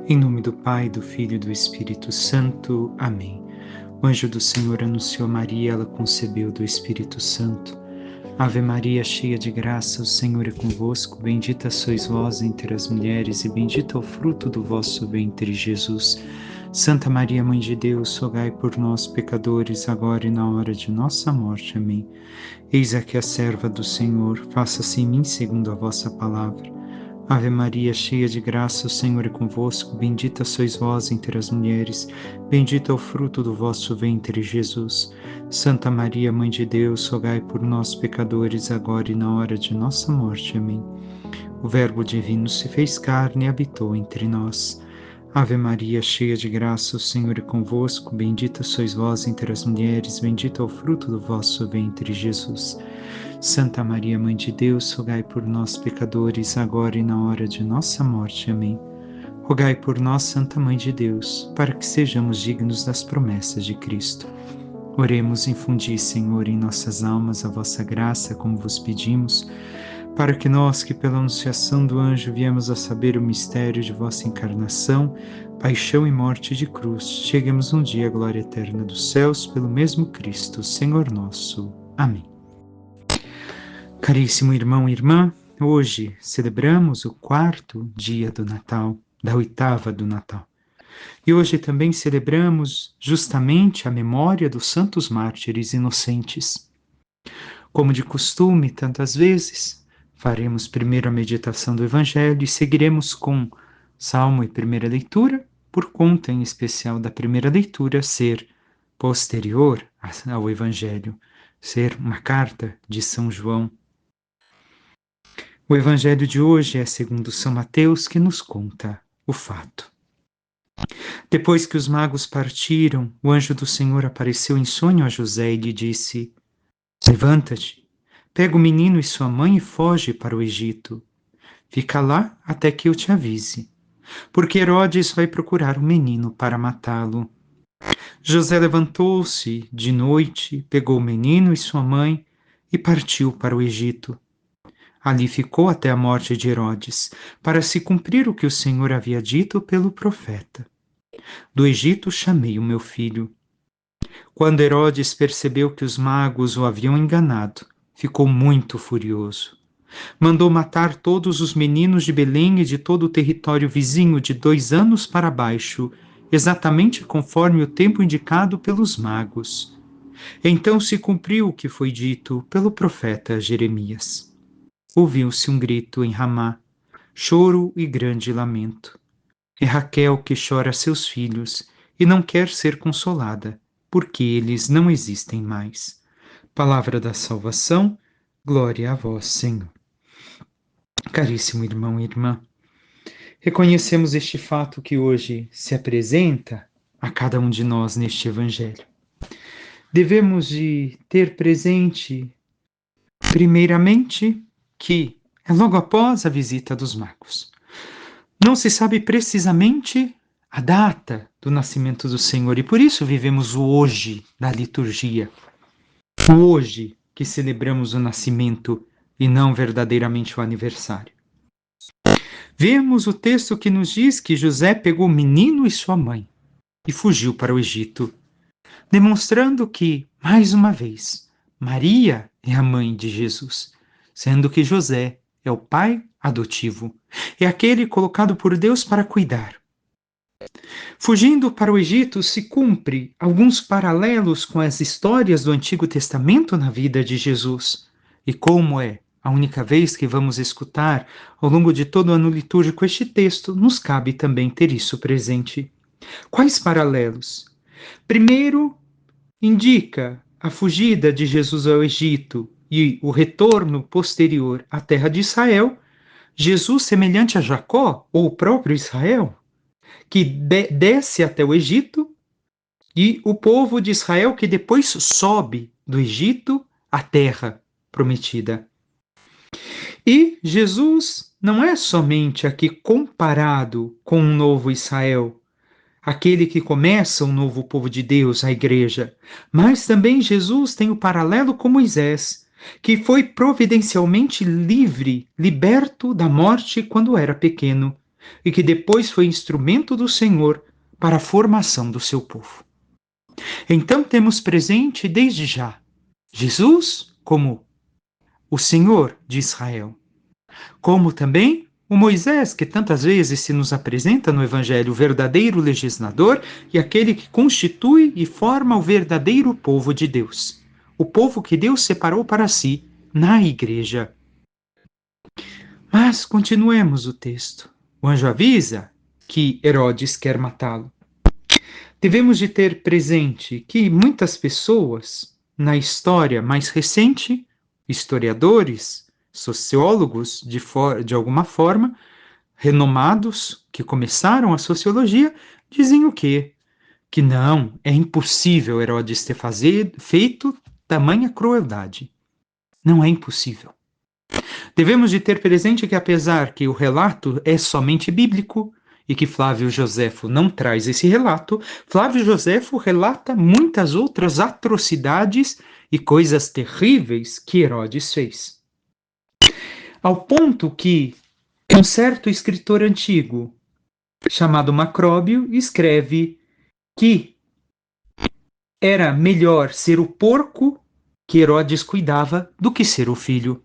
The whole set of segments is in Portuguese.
Em nome do Pai, do Filho e do Espírito Santo. Amém. O anjo do Senhor anunciou Maria, ela concebeu do Espírito Santo. Ave Maria, cheia de graça, o Senhor é convosco. Bendita sois vós entre as mulheres e bendito é o fruto do vosso ventre, Jesus. Santa Maria, Mãe de Deus, rogai por nós, pecadores, agora e na hora de nossa morte. Amém. Eis aqui a serva do Senhor, faça-se em mim segundo a vossa palavra. Ave Maria, cheia de graça, o Senhor é convosco. Bendita sois vós entre as mulheres, bendito é o fruto do vosso ventre, Jesus. Santa Maria, Mãe de Deus, rogai por nós, pecadores, agora e na hora de nossa morte. Amém. O Verbo divino se fez carne e habitou entre nós. Ave Maria, cheia de graça, o Senhor é convosco. Bendita sois vós entre as mulheres, bendito é o fruto do vosso ventre, Jesus. Santa Maria, Mãe de Deus, rogai por nós, pecadores, agora e na hora de nossa morte. Amém. Rogai por nós, Santa Mãe de Deus, para que sejamos dignos das promessas de Cristo. Oremos, infundi, Senhor, em nossas almas a vossa graça, como vos pedimos, para que nós, que pela anunciação do anjo viemos a saber o mistério de vossa encarnação, paixão e morte de cruz, cheguemos um dia à glória eterna dos céus, pelo mesmo Cristo, Senhor nosso. Amém. Caríssimo irmão e irmã, hoje celebramos o 4º dia do Natal, da 8ª do Natal. E hoje também celebramos justamente a memória dos santos mártires inocentes. Como de costume, tantas vezes, faremos primeiro a meditação do Evangelho e seguiremos com Salmo e primeira leitura, por conta em especial da primeira leitura ser posterior ao Evangelho, ser uma carta de São João. O Evangelho de hoje é segundo São Mateus, que nos conta o fato. Depois que os magos partiram, o anjo do Senhor apareceu em sonho a José e lhe disse: Levanta-te, pega o menino e sua mãe e foge para o Egito. Fica lá até que eu te avise, porque Herodes vai procurar o menino para matá-lo. José levantou-se de noite, pegou o menino e sua mãe e partiu para o Egito. Ali ficou até a morte de Herodes, para se cumprir o que o Senhor havia dito pelo profeta. Do Egito chamei o meu filho. Quando Herodes percebeu que os magos o haviam enganado, ficou muito furioso. Mandou matar todos os meninos de Belém e de todo o território vizinho de 2 anos para baixo, exatamente conforme o tempo indicado pelos magos. Então se cumpriu o que foi dito pelo profeta Jeremias. Ouviu-se um grito em Ramá, choro e grande lamento. É Raquel que chora seus filhos e não quer ser consolada, porque eles não existem mais. Palavra da salvação, glória a vós, Senhor. Caríssimo irmão e irmã, reconhecemos este fato que hoje se apresenta a cada um de nós neste Evangelho. Devemos de ter presente, primeiramente, que é logo após a visita dos magos. Não se sabe precisamente a data do nascimento do Senhor e por isso vivemos o hoje da liturgia. O hoje que celebramos o nascimento e não verdadeiramente o aniversário. Vemos o texto que nos diz que José pegou o menino e sua mãe e fugiu para o Egito, demonstrando que, mais uma vez, Maria é a mãe de Jesus, sendo que José é o pai adotivo, é aquele colocado por Deus para cuidar. Fugindo para o Egito se cumpre alguns paralelos com as histórias do Antigo Testamento na vida de Jesus. E como é a única vez que vamos escutar ao longo de todo o ano litúrgico este texto, nos cabe também ter isso presente. Quais paralelos? Primeiro, indica a fugida de Jesus ao Egito e o retorno posterior à terra de Israel, Jesus semelhante a Jacó, ou o próprio Israel, que desce até o Egito, e o povo de Israel que depois sobe do Egito à terra prometida. E Jesus não é somente aqui comparado com um novo Israel, aquele que começa um novo povo de Deus, a igreja, mas também Jesus tem o paralelo com Moisés, que foi providencialmente livre, liberto da morte quando era pequeno, e que depois foi instrumento do Senhor para a formação do seu povo. Então temos presente desde já Jesus como o Senhor de Israel, como também o Moisés, que tantas vezes se nos apresenta no Evangelho, o verdadeiro legislador e aquele que constitui e forma o verdadeiro povo de Deus, o povo que Deus separou para si na igreja. Mas continuemos o texto. O anjo avisa que Herodes quer matá-lo. Devemos de ter presente que muitas pessoas, na história mais recente, historiadores, sociólogos, de alguma forma, renomados, que começaram a sociologia, dizem o quê? Que não, é impossível Herodes ter feito tamanha crueldade. Não é impossível. Devemos de ter presente que, apesar que o relato é somente bíblico e que Flávio Joséfo não traz esse relato, Flávio Joséfo relata muitas outras atrocidades e coisas terríveis que Herodes fez. Ao ponto que um certo escritor antigo, chamado Macróbio, escreve que era melhor ser o porco que Herodes cuidava do que ser o filho.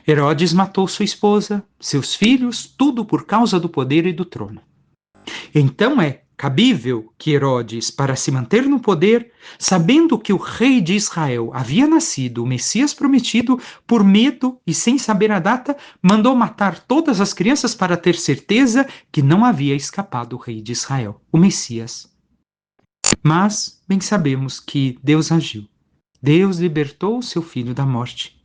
Herodes matou sua esposa, seus filhos, tudo por causa do poder e do trono. Então é cabível que Herodes, para se manter no poder, sabendo que o rei de Israel havia nascido, o Messias prometido, por medo e sem saber a data, mandou matar todas as crianças para ter certeza que não havia escapado o rei de Israel, o Messias. Mas bem sabemos que Deus agiu. Deus libertou o seu filho da morte.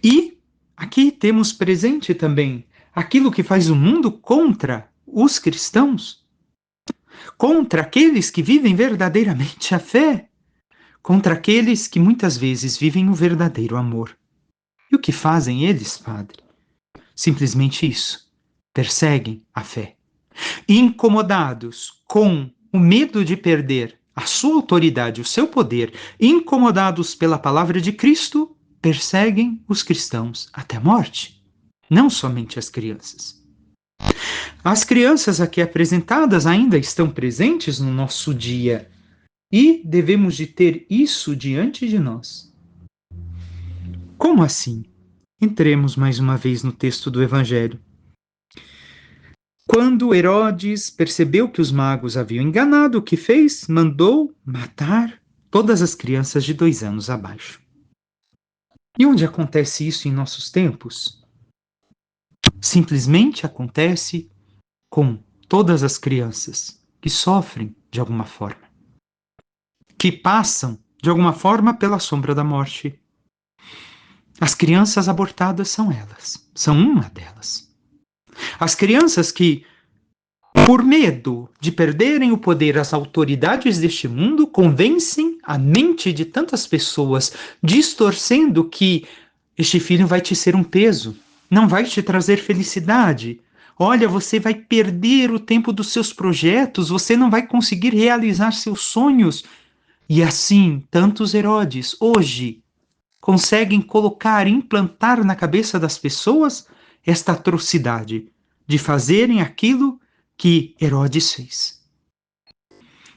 E aqui temos presente também aquilo que faz o mundo contra os cristãos, contra aqueles que vivem verdadeiramente a fé, contra aqueles que muitas vezes vivem o verdadeiro amor. E o que fazem eles, Padre? Simplesmente isso. Perseguem a fé. Incomodados com o medo de perder a sua autoridade, o seu poder, incomodados pela palavra de Cristo, perseguem os cristãos até a morte. Não somente as crianças. As crianças aqui apresentadas ainda estão presentes no nosso dia e devemos de ter isso diante de nós. Como assim? Entremos mais uma vez no texto do Evangelho. Quando Herodes percebeu que os magos haviam enganado, o que fez? Mandou matar todas as crianças de 2 anos abaixo. E onde acontece isso em nossos tempos? Simplesmente acontece com todas as crianças que sofrem de alguma forma, que passam de alguma forma pela sombra da morte. As crianças abortadas são elas, são uma delas. As crianças que, por medo de perderem o poder às autoridades deste mundo, convencem a mente de tantas pessoas, distorcendo que este filho vai te ser um peso, não vai te trazer felicidade. Olha, você vai perder o tempo dos seus projetos, você não vai conseguir realizar seus sonhos. E assim, tantos Herodes, hoje, conseguem colocar, implantar na cabeça das pessoas esta atrocidade de fazerem aquilo que Herodes fez.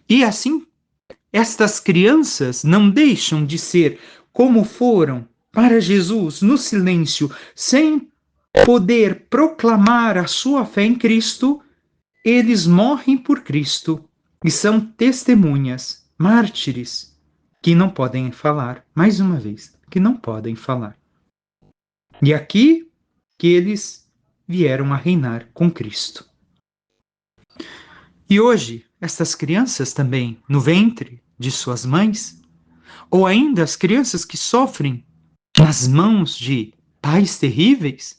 E assim, estas crianças não deixam de ser como foram para Jesus no silêncio, sem poder proclamar a sua fé em Cristo, eles morrem por Cristo e são testemunhas, mártires, que não podem falar, mais uma vez, que não podem falar. E aqui que eles vieram a reinar com Cristo. E hoje, estas crianças também, no ventre de suas mães, ou ainda as crianças que sofrem nas mãos de pais terríveis,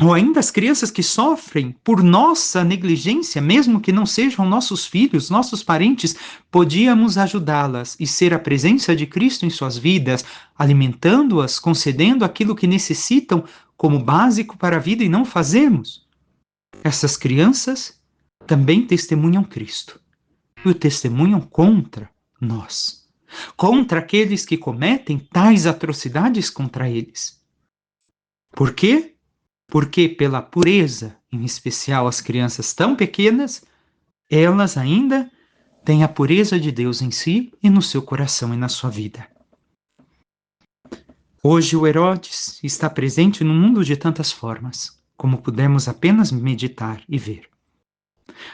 ou ainda as crianças que sofrem por nossa negligência, mesmo que não sejam nossos filhos, nossos parentes, podíamos ajudá-las e ser a presença de Cristo em suas vidas, alimentando-as, concedendo aquilo que necessitam como básico para a vida e não fazemos. Essas crianças também testemunham Cristo e o testemunham contra nós, contra aqueles que cometem tais atrocidades contra eles. Por quê? porque pela pureza, em especial as crianças tão pequenas, elas ainda têm a pureza de Deus em si e no seu coração e na sua vida. Hoje o Herodes está presente no mundo de tantas formas, como pudemos apenas meditar e ver.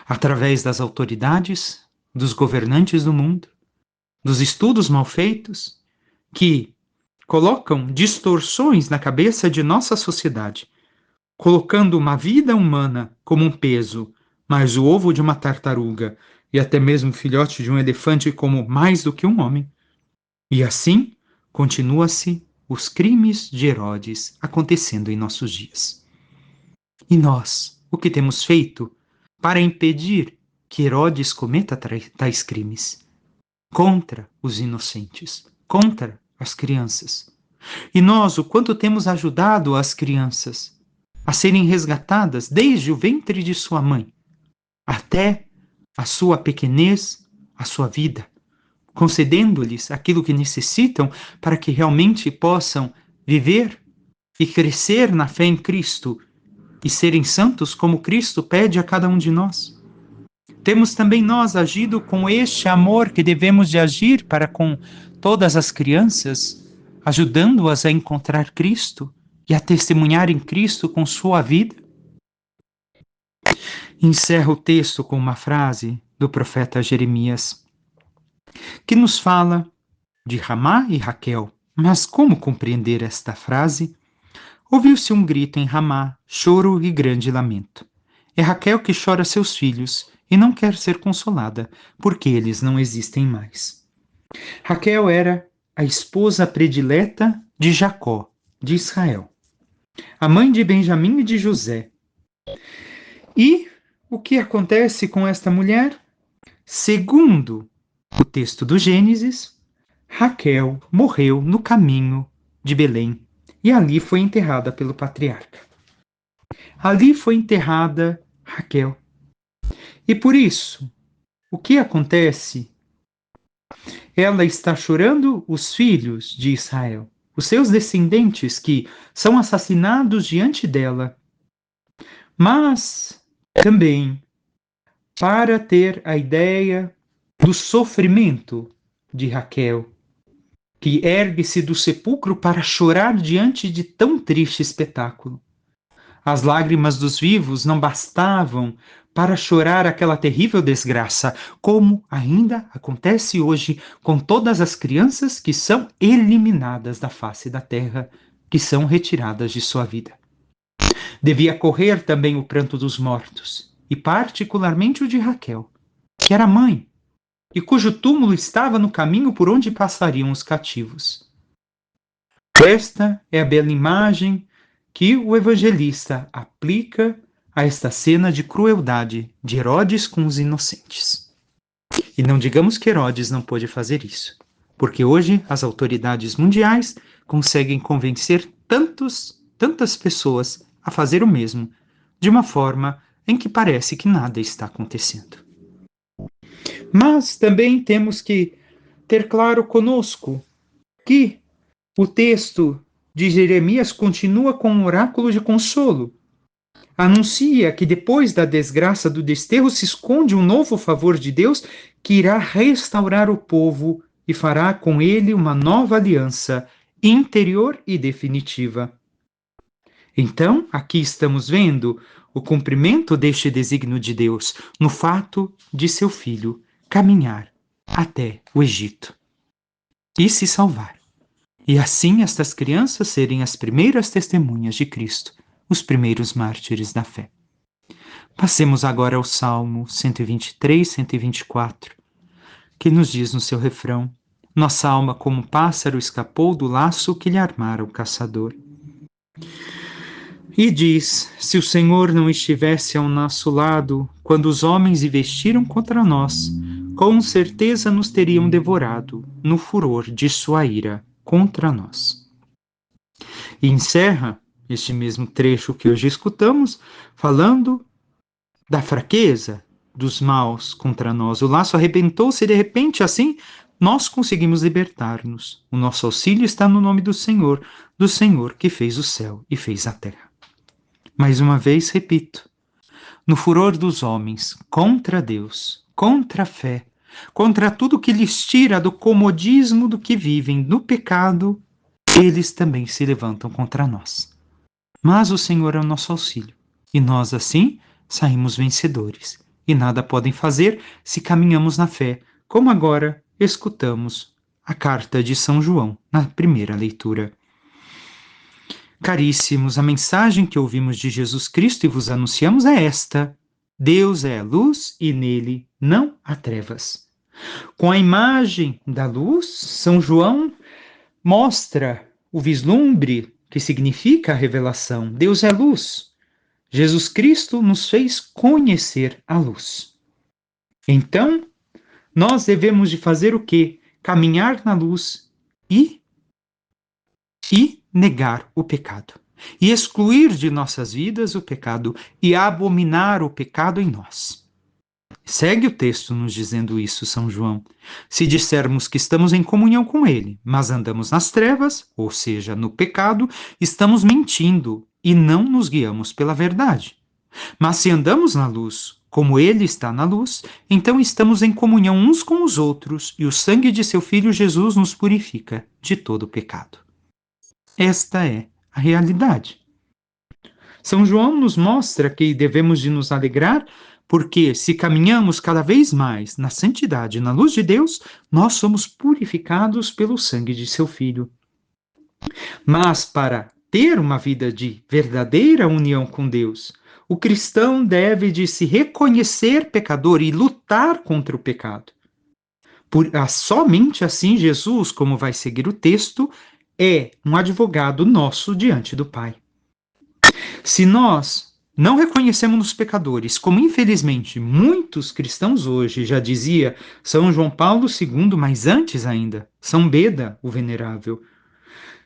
Através das autoridades, dos governantes do mundo, dos estudos mal feitos, que colocam distorções na cabeça de nossa sociedade, colocando uma vida humana como um peso, mas o ovo de uma tartaruga e até mesmo o filhote de um elefante como mais do que um homem. E assim continua-se os crimes de Herodes acontecendo em nossos dias. E nós, o que temos feito para impedir que Herodes cometa tais crimes contra os inocentes, contra as crianças? E nós, o quanto temos ajudado as crianças a serem resgatadas desde o ventre de sua mãe até a sua pequenez, a sua vida, concedendo-lhes aquilo que necessitam para que realmente possam viver e crescer na fé em Cristo e serem santos como Cristo pede a cada um de nós. Temos também nós agido com este amor que devemos de agir para com todas as crianças, ajudando-as a encontrar Cristo e a testemunhar em Cristo com sua vida? Encerro o texto com uma frase do profeta Jeremias, que nos fala de Ramá e Raquel. Mas como compreender esta frase? Ouviu-se um grito em Ramá, choro e grande lamento. É Raquel que chora seus filhos e não quer ser consolada, porque eles não existem mais. Raquel era a esposa predileta de Jacó, de Israel, a mãe de Benjamim e de José. E o que acontece com esta mulher? Segundo o texto do Gênesis, Raquel morreu no caminho de Belém e ali foi enterrada pelo patriarca. Ali foi enterrada Raquel. E por isso, o que acontece? Ela está chorando os filhos de Israel, os seus descendentes que são assassinados diante dela. Mas também para ter a ideia do sofrimento de Raquel, que ergue-se do sepulcro para chorar diante de tão triste espetáculo. As lágrimas dos vivos não bastavam para chorar aquela terrível desgraça, como ainda acontece hoje com todas as crianças que são eliminadas da face da terra, que são retiradas de sua vida. Devia correr também o pranto dos mortos, e particularmente o de Raquel, que era mãe, e cujo túmulo estava no caminho por onde passariam os cativos. Esta é a bela imagem que o evangelista aplica a esta cena de crueldade de Herodes com os inocentes. E não digamos que Herodes não pôde fazer isso, porque hoje as autoridades mundiais conseguem convencer tantas pessoas a fazer o mesmo, de uma forma em que parece que nada está acontecendo. Mas também temos que ter claro conosco que o texto de Jeremias continua com um oráculo de consolo. Anuncia que depois da desgraça do desterro se esconde um novo favor de Deus que irá restaurar o povo e fará com ele uma nova aliança interior e definitiva. Então, aqui estamos vendo o cumprimento deste desígnio de Deus no fato de seu filho caminhar até o Egito e se salvar. E assim estas crianças serem as primeiras testemunhas de Cristo, os primeiros mártires da fé. Passemos agora ao Salmo 123, 124, que nos diz no seu refrão: nossa alma como um pássaro escapou do laço que lhe armara o caçador. E diz: se o Senhor não estivesse ao nosso lado, quando os homens investiram contra nós, com certeza nos teriam devorado no furor de sua ira contra nós. E encerra este mesmo trecho que hoje escutamos, falando da fraqueza dos maus contra nós. O laço arrebentou-se e de repente assim nós conseguimos libertar-nos. O nosso auxílio está no nome do Senhor que fez o céu e fez a terra. Mais uma vez, repito, no furor dos homens, contra Deus, contra a fé, contra tudo que lhes tira do comodismo do que vivem, do pecado, eles também se levantam contra nós. Mas o Senhor é o nosso auxílio, e nós, assim, saímos vencedores. E nada podem fazer se caminhamos na fé, como agora escutamos a carta de São João na primeira leitura. Caríssimos, a mensagem que ouvimos de Jesus Cristo e vos anunciamos é esta: Deus é a luz e nele não há trevas. Com a imagem da luz, São João mostra o vislumbre que significa a revelação. Deus é luz. Jesus Cristo nos fez conhecer a luz. Então, nós devemos de fazer o quê? Caminhar na luz e negar o pecado. E excluir de nossas vidas o pecado e abominar o pecado em nós. Segue o texto nos dizendo isso, São João. Se dissermos que estamos em comunhão com ele, mas andamos nas trevas, ou seja, no pecado, estamos mentindo e não nos guiamos pela verdade. Mas se andamos na luz, como ele está na luz, então estamos em comunhão uns com os outros e o sangue de seu Filho Jesus nos purifica de todo pecado. Esta é a realidade. São João nos mostra que devemos de nos alegrar porque, se caminhamos cada vez mais na santidade e na luz de Deus, nós somos purificados pelo sangue de seu Filho. Mas para ter uma vida de verdadeira união com Deus, o cristão deve de se reconhecer pecador e lutar contra o pecado. Somente assim Jesus, como vai seguir o texto, é um advogado nosso diante do Pai. Se nós não reconhecemos os pecadores, como infelizmente muitos cristãos hoje, já dizia São João Paulo II, mas antes ainda, São Beda, o Venerável,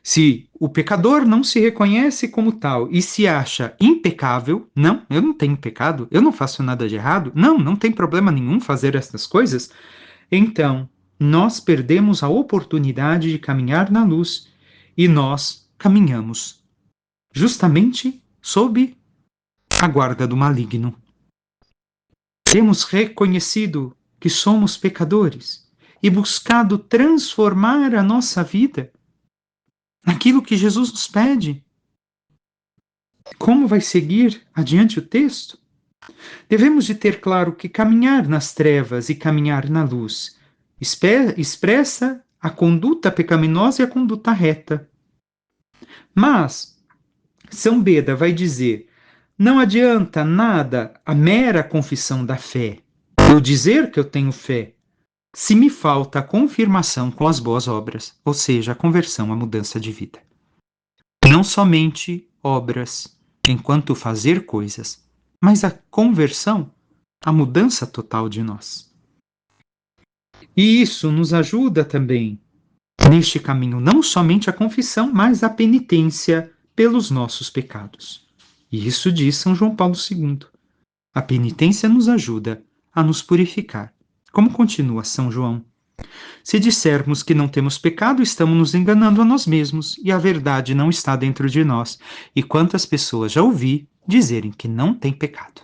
se o pecador não se reconhece como tal e se acha impecável, não, eu não tenho pecado, eu não faço nada de errado, não tem problema nenhum fazer essas coisas, então nós perdemos a oportunidade de caminhar na luz e nós caminhamos justamente sob a guarda do maligno. Temos reconhecido que somos pecadores e buscado transformar a nossa vida naquilo que Jesus nos pede. Como vai seguir adiante o texto? Devemos de ter claro que caminhar nas trevas e caminhar na luz expressa a conduta pecaminosa e a conduta reta. Mas São Beda vai dizer: não adianta nada a mera confissão da fé, eu dizer que eu tenho fé, se me falta a confirmação com as boas obras, ou seja, a conversão, a mudança de vida. Não somente obras, enquanto fazer coisas, mas a conversão, a mudança total de nós. E isso nos ajuda também neste caminho, não somente a confissão, mas a penitência pelos nossos pecados. E isso diz São João Paulo II. A penitência nos ajuda a nos purificar. Como continua São João? Se dissermos que não temos pecado, estamos nos enganando a nós mesmos e a verdade não está dentro de nós. E quantas pessoas já ouvi dizerem que não tem pecado?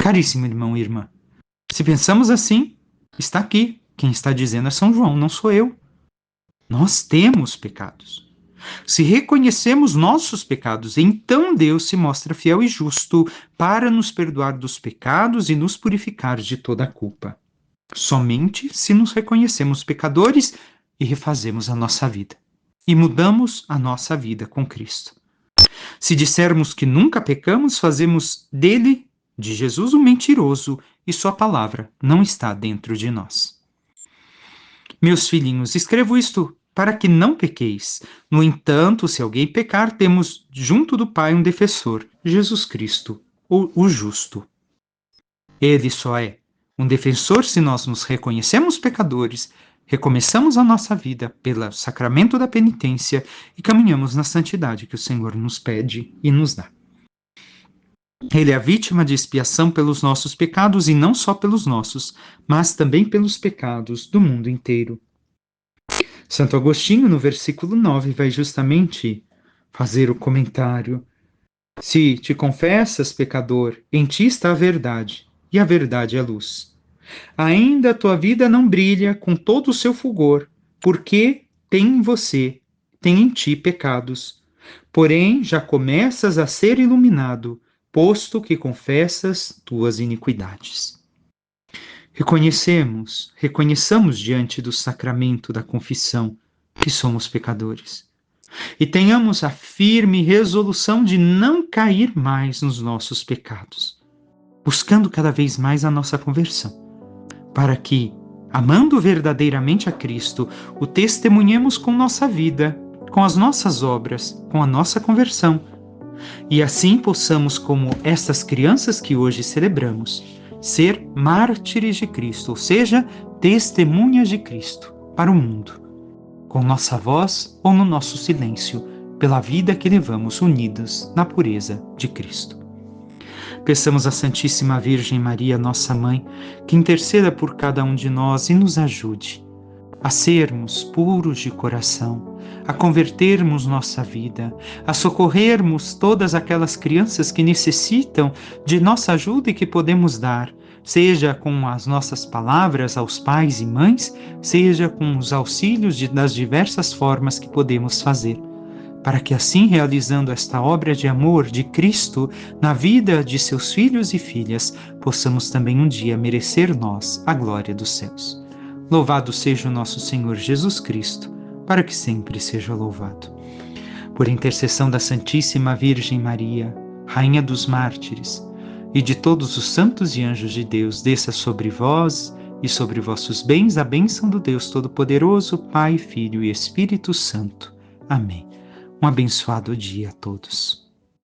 Caríssimo irmão e irmã, se pensamos assim, está aqui. Quem está dizendo é São João, não sou eu. Nós temos pecados. Se reconhecemos nossos pecados, então Deus se mostra fiel e justo para nos perdoar dos pecados e nos purificar de toda a culpa. Somente se nos reconhecemos pecadores e refazemos a nossa vida. E mudamos a nossa vida com Cristo. Se dissermos que nunca pecamos, fazemos dele, de Jesus, um mentiroso e sua palavra não está dentro de nós. Meus filhinhos, escrevo isto para que não pequeis. No entanto, se alguém pecar, temos junto do Pai um defensor, Jesus Cristo, o justo. Ele só é um defensor se nós nos reconhecemos pecadores, recomeçamos a nossa vida pelo sacramento da penitência e caminhamos na santidade que o Senhor nos pede e nos dá. Ele é a vítima de expiação pelos nossos pecados e não só pelos nossos, mas também pelos pecados do mundo inteiro. Santo Agostinho, no versículo 9, vai justamente fazer o comentário: Se te confessas pecador, em ti está a verdade, e a verdade é luz. Ainda a tua vida não brilha com todo o seu fulgor, porque tem em ti pecados. Porém, já começas a ser iluminado, posto que confessas tuas iniquidades. Reconheçamos diante do sacramento da confissão que somos pecadores. E tenhamos a firme resolução de não cair mais nos nossos pecados, buscando cada vez mais a nossa conversão, para que, amando verdadeiramente a Cristo, o testemunhemos com nossa vida, com as nossas obras, com a nossa conversão, e assim possamos, como estas crianças que hoje celebramos, ser mártires de Cristo, ou seja, testemunhas de Cristo para o mundo, com nossa voz ou no nosso silêncio, pela vida que levamos unidos na pureza de Cristo. Peçamos à Santíssima Virgem Maria, nossa Mãe, que interceda por cada um de nós e nos ajude a sermos puros de coração, a convertermos nossa vida, a socorrermos todas aquelas crianças que necessitam de nossa ajuda e que podemos dar, seja com as nossas palavras aos pais e mães, seja com os auxílios das diversas formas que podemos fazer, para que assim, realizando esta obra de amor de Cristo na vida de seus filhos e filhas, possamos também um dia merecer nós a glória dos céus. Louvado seja o nosso Senhor Jesus Cristo, para que sempre seja louvado. Por intercessão da Santíssima Virgem Maria, Rainha dos Mártires, e de todos os santos e anjos de Deus, desça sobre vós e sobre vossos bens a bênção do Deus Todo-Poderoso, Pai, Filho e Espírito Santo. Amém. Um abençoado dia a todos.